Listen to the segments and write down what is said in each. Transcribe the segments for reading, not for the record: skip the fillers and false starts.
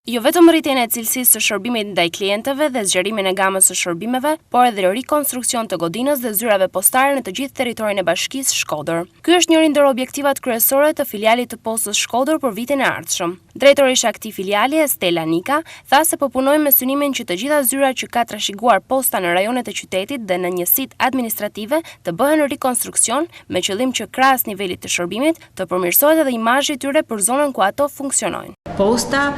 Jo vetëm rritjen e cilësisë së shërbimit ndaj klientëve dhe zgjerimin e gamës së shërbimeve, por edhe rikonstruksion të godinës dhe zyrave postare në të gjithë territorin e Bashkisë Shkodër. Ky është njëri ndër objektivat kryesore të filialit të Postës Shkodër për vitin e ardhshëm. Drejtoresha e këtij filiali, Stella Nika, tha se po punojmë me synimin që të gjitha zyrat që ka trashëguar posta në rajonet e qytetit dhe në njësitë administrative të bëhen rikonstruksion me qëllim që krahas nivelit të shërbimit të përmirësohet edhe imazhi i tyre për zonën ku ato funksionojnë. Posta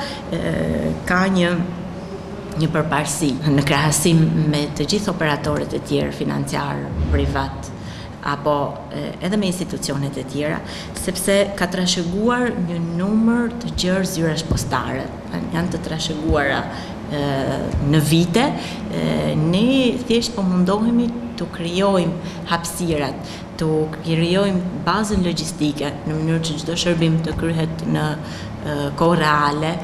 ka një përparësi në krahasim me të gjithë operatorët e tjerë financiar, privat apo edhe me institucionet e tjera, sepse ka trashëguar një numër të gjerë zyrash postare, janë të trashëguara në vite. Ne thjesht po mundohemi të krijojmë hapësirat, të krijojmë bazën logjistike në mënyrë që çdo shërbim të kryhet në kohë reale,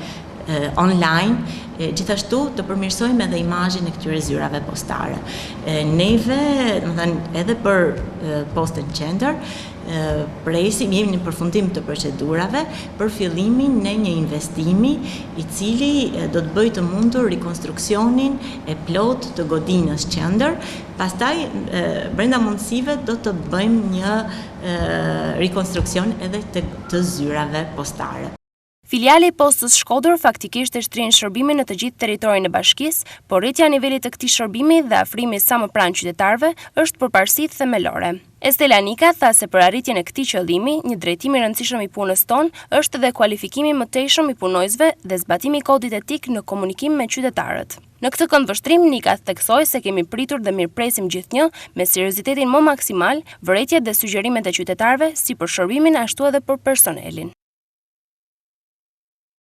online, gjithashtu të përmirësojmë edhe imazhin e këtyre zyrave postare. Neve, edhe për postën qendër, presim, jemi në përfundim të procedurave për fillimin në një investimi i cili do të bëjë të mundur rikonstruksionin e plot të godinës qendër. Pastaj, brenda mundësive do të bëjmë një rikonstruksion edhe të zyrave postare. Filiali i Postës Shkodër faktikisht e shtrin shërbimin në të gjithë territorin e bashkisë, por rritja e nivelit të këtij shërbimi dhe afrimi sa më pranë qytetarëve është përparësi themelore. Stella Nika tha se për arritjen e këtij qëllimi, një drejtim i rëndësishëm i punës tonë është edhe kualifikimi më tejshëm i punojësve dhe zbatimi i kodit etik në komunikim me qytetarët. Në këtë këndvështrim, Nika theksoi se kemi pritur dhe mirëpresim gjithnjë me seriozitetin më maksimal, vërejtjet dhe sugjerimet e qytetarëve si për shërbimin ashtu edhe për personelin.